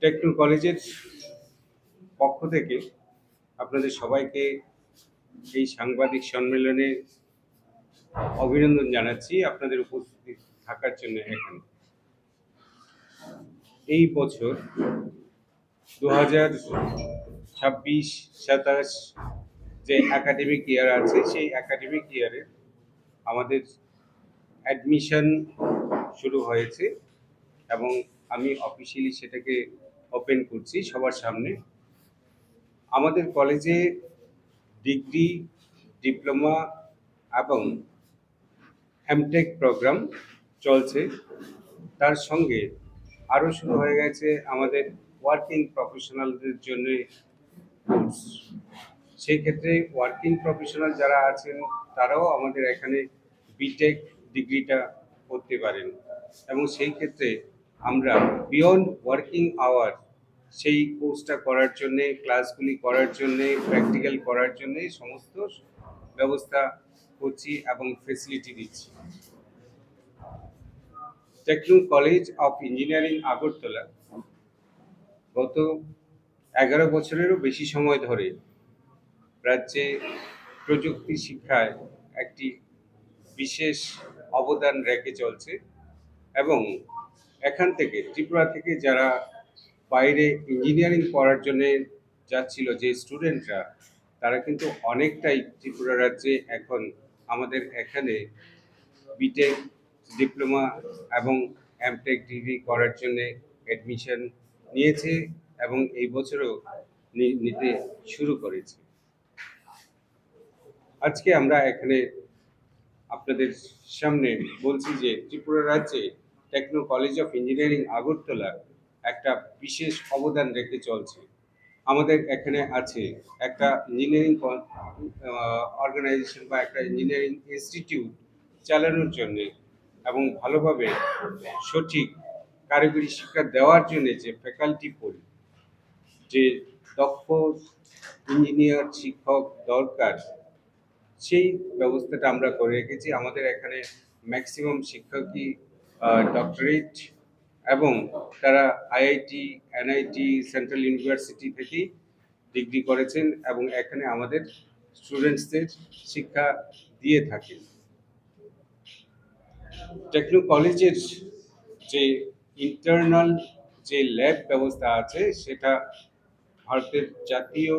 Techno কলেজের পক্ষ থেকে আপনাদের সবাইকে এই সাংবাদিক সম্মেলনে অভিনন্দন জানাচ্ছি আপনাদের উপস্থিতি থাকার জন্য এখানে। এই বছর 2026-27 যে একাডেমিক ইয়ার আছে সেই একাডেমিক ইয়ারে আমাদের অ্যাডমিশন শুরু হয়েছে এবং আমি অফিসিয়ালি সেটাকে ওপেন করছি সবার সামনে। আমাদের কলেজে ডিগ্রি, ডিপ্লোমা এবং এমটেক প্রোগ্রাম চলছে। তার সঙ্গে আরও শুরু হয়ে গেছে আমাদের ওয়ার্কিং প্রফেশনালদের জন্য কোর্স। সেই ক্ষেত্রে ওয়ার্কিং প্রফেশনাল যারা আছেন তারাও আমাদের এখানে বিটেক ডিগ্রিটা করতে পারেন এবং সেই ক্ষেত্রে আমরা বিয়ন্ড ওয়ার্কিং আওয়ার সেই কোর্সটা করার জন্যে, ক্লাসগুলি করার জন্যে, প্র্যাকটিক্যাল করার জন্যে সমস্ত ব্যবস্থা করছি এবং ফেসিলিটি দিচ্ছি। Techno College of Engineering Agartala গত 11 বছরেরও বেশি সময় ধরে রাজ্যে প্রযুক্তি শিক্ষায় একটি বিশেষ অবদান রেখে চলছে এবং এখান থেকে ত্রিপুরা থেকে যারা বাইরে ইঞ্জিনিয়ারিং পড়ার জন্য যাচ্ছিল যে স্টুডেন্টরা, তারা কিন্তু অনেকটাই ত্রিপুরা রাজ্যে এখন আমাদের এখানে বিটেক, ডিপ্লোমা এবং এমটেক ডিগ্রি করার জন্য অ্যাডমিশন নিয়েছে এবং এই বছরও নিতে শুরু করেছে। আজকে আমরা এখানে আপনাদের সামনে বলছি যে ত্রিপুরা রাজ্যে Techno College of Engineering Agartala একটা বিশেষ অবদান রেখে চলছে। আমাদের এখানে আছে একটা ইঞ্জিনিয়ারিং অর্গানাইজেশন বা একটা ইঞ্জিনিয়ারিং ইনস্টিটিউট চালানোর জন্য এবং ভালোভাবে সঠিক কারিগরি শিক্ষা দেওয়ার জন্য যে ফ্যাকাল্টি পুল, যে দক্ষ ইঞ্জিনিয়ার শিক্ষক দরকার, সেই ব্যবস্থাটা আমরা করে রেখেছি। আমাদের এখানে ম্যাক্সিমাম শিক্ষকই ডক্টরেট এবং তারা আইআইটি, এনআইটি, সেন্ট্রাল ইউনিভার্সিটি থেকেই ডিগ্রি করেছেন এবং এখানে আমাদের স্টুডেন্টসদের শিক্ষা দিয়ে থাকেন। টেকনো কলেজের যে ইন্টারনাল যে ল্যাব ব্যবস্থা আছে সেটা ভারতের জাতীয়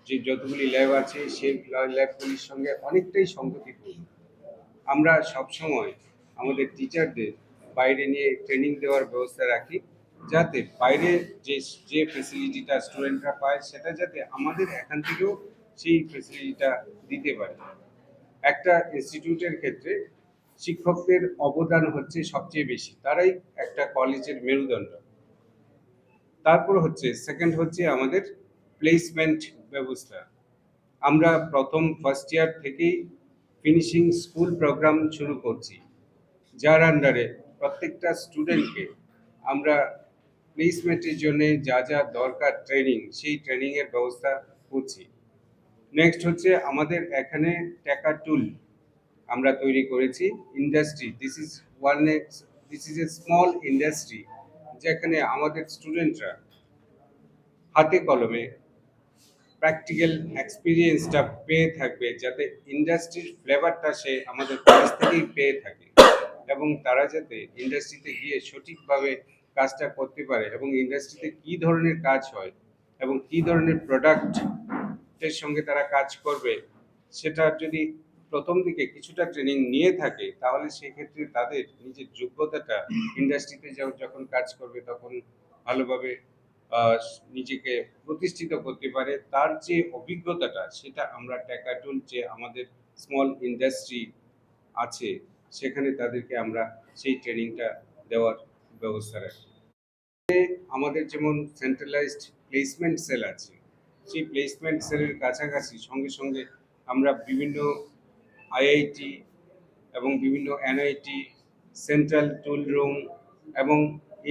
যে যতগুলি ল্যাব আছে সেই ল্যাবগুলির সঙ্গে অনেকটাই সঙ্গতিপূর্ণ। আমরা সবসময় আমাদের টিচারদের বাইরে নিয়ে ট্রেনিং দেওয়ার ব্যবস্থা রাখি, যাতে বাইরে যে যে ফেসিলিটিটা স্টুডেন্টরা পায় সেটা যাতে আমাদের এখান থেকেও সেই ফেসিলিটিটা দিতে পারে। একটা ইনস্টিটিউটের ক্ষেত্রে শিক্ষকদের অবদান হচ্ছে সবচেয়ে বেশি, তারাই একটা কলেজের মেরুদণ্ড। তারপর হচ্ছে সেকেন্ড হচ্ছে আমাদের প্লেসমেন্ট ব্যবস্থা। আমরা প্রথম ফার্স্ট ইয়ার থেকেই ফিনিশিং স্কুল প্রোগ্রাম শুরু করছি, যার আন্ডারে প্রত্যেকটা স্টুডেন্টকে আমরা প্লেসমেন্টের জন্য যা যা দরকার ট্রেনিং, সেই ট্রেনিংয়ের ব্যবস্থা করছি। নেক্সট হচ্ছে আমাদের এখানে টেকা টুল আমরা তৈরি করেছি। Industry, this is a small industry, যেখানে আমাদের স্টুডেন্টরা হাতে কলমে প্র্যাকটিক্যাল এক্সপিরিয়েন্সটা পেয়ে থাকবে, যাতে ইন্ডাস্ট্রির ফ্লেভারটা সে আমাদের কলেজ থেকেই পেয়ে থাকে এবং তারা যাতে ইন্ডাস্ট্রিতে গিয়ে সঠিকভাবে কাজটা করতে পারে এবং ইন্ডাস্ট্রিতে কী ধরনের কাজ হয় এবং কী ধরনের প্রোডাক্টের সঙ্গে তারা কাজ করবে, সেটা যদি প্রথম দিকে কিছুটা ট্রেনিং নিয়ে থাকে তাহলে সেক্ষেত্রে তাদের নিজের যোগ্যতাটা ইন্ডাস্ট্রিতে যখন কাজ করবে তখন ভালোভাবে নিজেকে প্রতিষ্ঠিত করতে পারে। তার যে অভিজ্ঞতাটা সেটা আমরা টেকাটুল যে আমাদের স্মল ইন্ডাস্ট্রি আছে সেখানে তাদেরকে আমরা সেই ট্রেনিংটা দেওয়ার ব্যবস্থা রাখি। আমাদের যেমন সেন্ট্রালাইজড প্লেসমেন্ট সেল আছে, সেই প্লেসমেন্ট সেলের কাছাকাছি সঙ্গে সঙ্গে আমরা বিভিন্ন আইআইটি এবং বিভিন্ন এনআইটি, সেন্ট্রাল টুল রুম এবং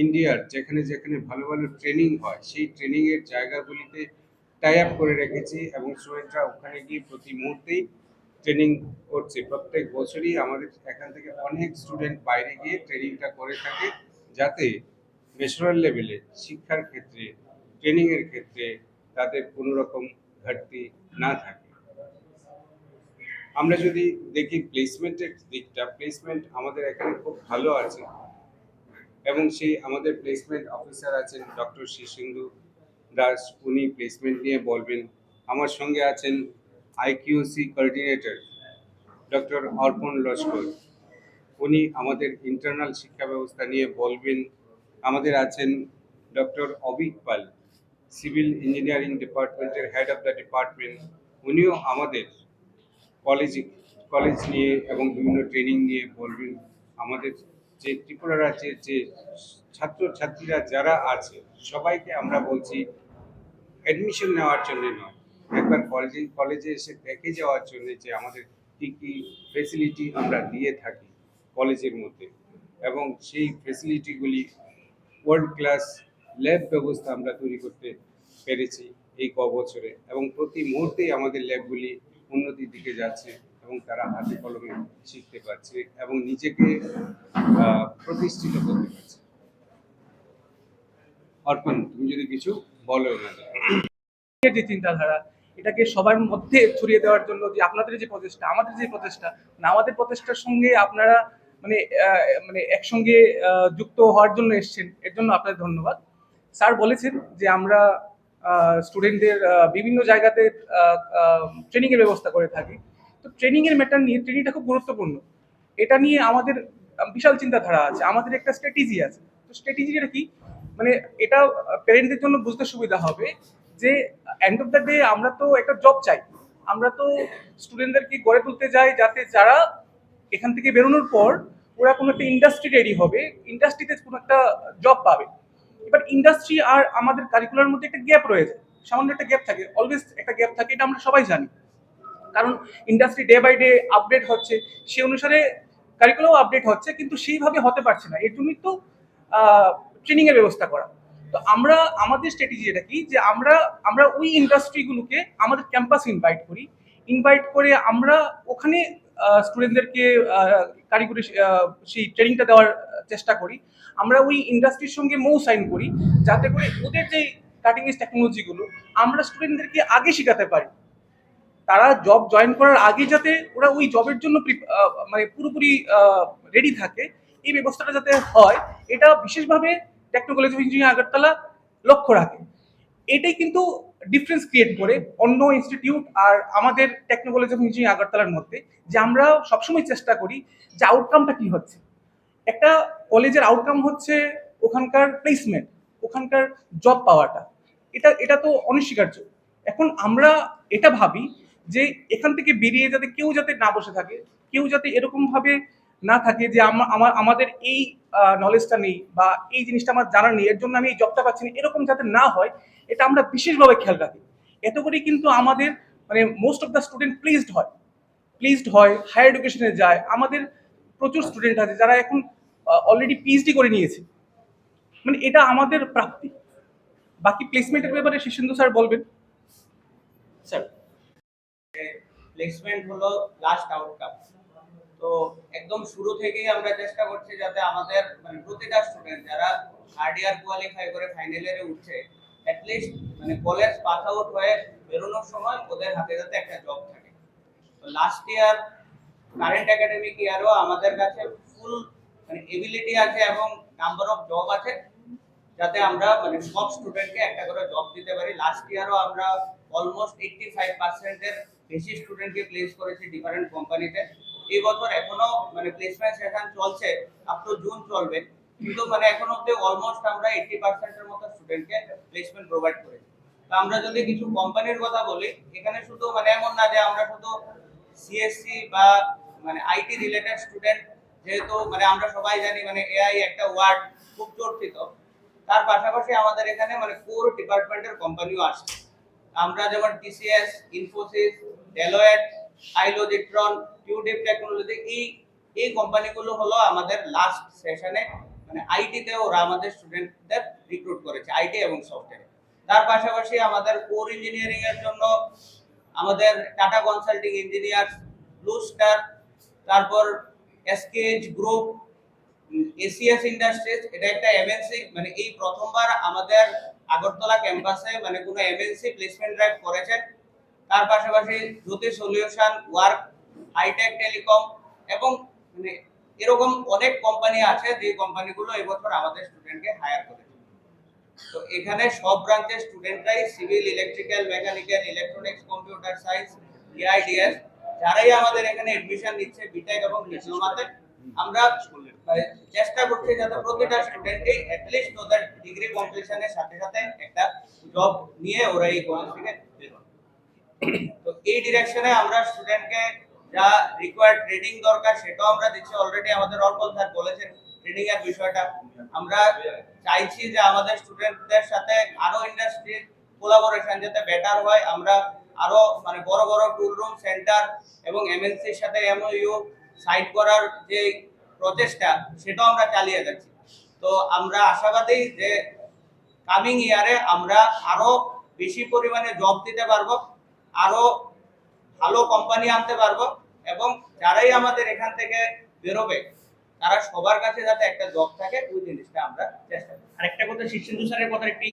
ইন্ডিয়ার যেখানে যেখানে ভালো ভালো ট্রেনিং হয় সেই ট্রেনিংয়ের জায়গাগুলিতে টাই আপ করে রেখেছি এবং স্টুডেন্টরা ওখানে গিয়ে প্রতি মুহূর্তেই ট্রেনিং করছে। প্রত্যেক বছরই আমাদের এখান থেকে অনেক স্টুডেন্ট বাইরে গিয়ে ট্রেনিংটা করে থাকে, যাতে ন্যাশনাল লেভেলে শিক্ষার ক্ষেত্রে, ট্রেনিংয়ের ক্ষেত্রে তাদের কোনো রকম ঘাটতি না থাকে। আমরা যদি দেখি প্লেসমেন্টের দিকটা, প্লেসমেন্ট আমাদের এখানে খুব ভালো আছে, এবং সেই আমাদের প্লেসমেন্ট অফিসার আছেন ডক্টর শীর্ষেন্দু দাস, উনি প্লেসমেন্ট নিয়ে বলবেন। আমার সঙ্গে আছেন আইকিউসি কোঅর্ডিনেটর ডক্টর অর্পণ লস্কর, উনি আমাদের ইন্টারনাল শিক্ষা ব্যবস্থা নিয়ে বলবেন। আমাদের আছেন ডক্টর অবিক পাল, সিভিল ইঞ্জিনিয়ারিং ডিপার্টমেন্টের হেড অফ দ্য ডিপার্টমেন্ট, উনিও আমাদের কলেজ কলেজ নিয়ে এবং বিভিন্ন ট্রেনিং নিয়ে বলবেন। আমাদের যে ত্রিপুরা রাজ্যের যে ছাত্রছাত্রীরা যারা আছে সবাইকে আমরা বলছি অ্যাডমিশন নেওয়ার জন্য নয়, একবার কলেজে এসে দেখে যাওয়ার জন্য যে আমাদের কী কী ফেসিলিটি আমরা দিয়ে থাকি কলেজের মধ্যে, এবং সেই ফেসিলিটিগুলি ওয়ার্ল্ড ক্লাস ল্যাব ব্যবস্থা আমরা তৈরি করতে পেরেছি এই বছরে, এবং প্রতি মুহূর্তেই আমাদের ল্যাবগুলি উন্নতির দিকে যাচ্ছে এবং তারা হাতে কলমে শিখতে পারছে এবং নিজেকে প্রতিষ্ঠিত করতে পারছে। অর্পণ, তুমি যদি কিছু বলো না। যে চিন্তাধারা, এটাকে সবার মধ্যে ছড়িয়ে দেওয়ার জন্য যে আপনাদের যে প্রচেষ্টা, আমাদের যে প্রচেষ্টা, আমাদের প্রচেষ্টার সঙ্গে আপনারা মানে মানে একসঙ্গে যুক্ত হওয়ার জন্য এসেছেন, এর জন্য আপনাদের ধন্যবাদ। স্যার বলেছেন যে আমরা স্টুডেন্টদের বিভিন্ন জায়গাতে ট্রেনিং এর ব্যবস্থা করে থাকি। তো ট্রেনিং এর ম্যাটার নিয়ে, ট্রেনিংটা খুব গুরুত্বপূর্ণ। এটা নিয়ে আমাদের বিশাল চিন্তাধারা আছে, আমাদের একটা স্ট্র্যাটেজি আছে। তো স্ট্র্যাটেজিটা কি, মানে এটা প্যারেন্টদের জন্য বুঝতে সুবিধা হবে যে এন্ড অফ দ্য ডে আমরা তো একটা জব চাই, আমরা তো স্টুডেন্টদেরকে গড়ে তুলতে যাই যাতে যারা এখান থেকে বেরোনোর পর ওরা কোনো একটা ইন্ডাস্ট্রি রেডি হবে, ইন্ডাস্ট্রিতে কোনো একটা জব পাবে। এবার ইন্ডাস্ট্রি আর আমাদের কারিকুলার মধ্যে একটা গ্যাপ রয়েছে, সামান্য একটা গ্যাপ থাকে, অলওয়েজ একটা গ্যাপ থাকে, এটা আমরা সবাই জানি। কারণ industry day by day update হচ্ছে, সে অনুসারে কারিকুলামও আপডেট হচ্ছে, কিন্তু সেইভাবে হতে পারছে না। এর জন্যই তো ট্রেনিং এর ব্যবস্থা করা। তো আমরা আমাদের স্ট্র্যাটেজি এটা কি, যে আমরা আমরা ওই ইন্ডাস্ট্রিগুলোকে আমাদের ক্যাম্পাস ইনভাইট করি, ইনভাইট করে আমরা ওখানে স্টুডেন্টদেরকে কারিগরি সেই ট্রেনিংটা দেওয়ার চেষ্টা করি। আমরা ওই ইন্ডাস্ট্রির সঙ্গে মৌ সাইন করি, যাতে করে ওদের যে কাটিং এজ টেকনোলজিগুলো আমরা স্টুডেন্টদেরকে আগে শেখাতে পারি। তারা জব জয়েন করার আগে যাতে ওরা ওই জবের জন্য মানে পুরোপুরি রেডি থাকে, এই ব্যবস্থাটা যাতে হয়, এটা বিশেষভাবে Techno College of Engineering Agartala লক্ষ্য রাখে। এটাই কিন্তু ডিফারেন্স ক্রিয়েট করে অন্য ইনস্টিটিউট আর আমাদের টেকনো কলেজ অফ ইঞ্জিনিয়ারিং আগরতলার মধ্যে, যে আমরা সবসময় চেষ্টা করি যে আউটকামটা কি হচ্ছে। একটা কলেজের আউটকাম হচ্ছে ওখানকার প্লেসমেন্ট, ওখানকার জব পাওয়াটা, এটা এটা তো অনস্বীকার্য। এখন আমরা এটা ভাবি যে এখান থেকে বেরিয়ে যাতে কেউ যাতে না বসে থাকে, কেউ যাতে এরকম ভাবে না থাকে যে আমাদের এই নলেজটা নেই বা এই জিনিসটা আমার জানা নেই, এর জন্য আমি এই জবটা পাচ্ছি না, এরকম যাতে না হয়, এটা আমরা বিশেষভাবে খেয়াল রাখি। এত করে কিন্তু আমাদের মানে most of the student pleased হয়, হায়ার এডুকেশনে যায়। আমাদের প্রচুর স্টুডেন্ট আছে যারা এখন অলরেডি পিএইচডি করে নিয়েছে, মানে এটা আমাদের প্রাপ্তি। বাকি প্লেসমেন্টের ব্যাপারে শিশুন্দু স্যার বলবেন। স্যার, প্লেসমেন্ট হলো লাস্ট আউটকাম। তো একদম শুরু থেকেই আমরা চেষ্টা করছি যাতে আমাদের মানে প্রতিটা স্টুডেন্ট যারা থার্ড ইয়ার কোয়ালিফাই করে ফাইনাল ইয়ারে উঠছে, অ্যাটলিস্ট মানে কলেজ পাস আউট হয়ে বেরোনোর সময় ওদের হাতে যাতে একটা জব থাকে। তো লাস্ট ইয়ার কারেন্ট একাডেমিক ইয়ারও আমাদের কাছে ফুল মানে এবিলিটি আছে এবং নাম্বার অফ জব আছে যাতে আমরা মানে সব স্টুডেন্টকে একটা করে জব দিতে পারি। লাস্ট ইয়ারও আমরা অলমোস্ট 85% এর বেশি স্টুডেন্টকে প্লেস করেছি ডিফারেন্ট কোম্পানিতে। এই বছর এখনো মানে প্লেসমেন্ট সেশন চলছে, আপ টু জুন চলবে, কিন্তু মানে এখন অবধি অলমোস্ট আমরা 80% এর মতো স্টুডেন্টকে প্লেসমেন্ট প্রোভাইড করেছি। তো আমরা যদি কিছু কোম্পানির কথা বলি, এখানে শুধু মানে এমন না যে আমরা শুধু সিএসসি বা মানে আইটি রিলেটেড স্টুডেন্ট, যেহেতু মানে আমরা সবাই জানি মানে এআই একটা ওয়ার্ড খুব চর্চিত, তার পাশাপাশি আমাদের এখানে মানে কোর ডিপার্টমেন্টের কোম্পানিও আসে। আমরা যেমন টিসিএস, ইনফোসিস, ডেলয়েট, আইলোজিট্রন, কিউডিপ টেকনোলজি, এই কোম্পানিগুলো হলো আমাদের লাস্ট সেশনে মানে আইটি তে ওরা আমাদের স্টুডেন্টদের রিক্রুট করেছে, আইটি এবং সফটওয়্যার। তার পাশাপাশি আমাদের কোর ইঞ্জিনিয়ারিং এর জন্য আমাদের tata consulting engineers, blue star, তারপর এসকেএইচ গ্রুপ, এসিএস ইন্ডাস্ট্রিজ, এটা একটা এমএনসি, মানে এই প্রথমবার আমাদের আগরতলা ক্যাম্পাসে মানে কোনো এমএনসি প্লেসমেন্ট ড্রাইভ করেছে। তার পাশাপাশি জ্যোতি সলিউশন, ওয়ার্ক, হাইটেক টেলিকম এবং মানে এরকম অনেক কোম্পানি আছে যে কোম্পানিগুলো এবছর আমাদের স্টুডেন্টকে হায়ার করেছে। তো এখানে সব ব্রাঞ্চের স্টুডেন্টরাই civil, electrical, mechanical, electronics, computer science, AIDS যারাই আমাদের এখানে এডমিশন নিচ্ছে বিটেক এবং ডিপ্লোমাতে, আমরা চেষ্টা করছি যাতে প্রতিটা স্টুডেন্টই অ্যাটলিস্ট ওদের ডিগ্রি কমপ্লিশনের সাথে সাথে একটা জব নিয়ে ওরা এই কলেজ থেকে বের হয়। তো এই ডিরেকশনে আমরা স্টুডেন্টকে যা রিকোয়ার্ড ট্রেনিং দরকার সেটাও আমরা দিচ্ছি। অলরেডি আমাদের অর্পণ স্যার বলেছেন ট্রেনিং এর বিষয়টা। আমরা চাইছি যে আমাদের স্টুডেন্টদের সাথে আরো ইন্ডাস্ট্রি কোলাবোরেশন যাতে বেটার হয়। আমরা আরো মানে বড় বড় টুল রুম সেন্টার এবং এমএনসির সাথে এমওইউ সাইট করার যে প্রচেষ্টা সেটাও আমরা চালিয়ে যাচ্ছি। তো আমরা আশাবাদী যে কামিং ইয়ারে আমরা আরো বেশি পরিমাণে জব দিতে পারবো, আরো ভালো কোম্পানি আনতে পারবো এবং যারাই আমাদের এখান থেকে বেরোবে তারা সবার কাছে যাতে একটা জব থাকে ওই জিনিসটা আমরা চেষ্টা করি। আরেকটা কথা, শীর্ষেন্দু স্যারের কথা একটু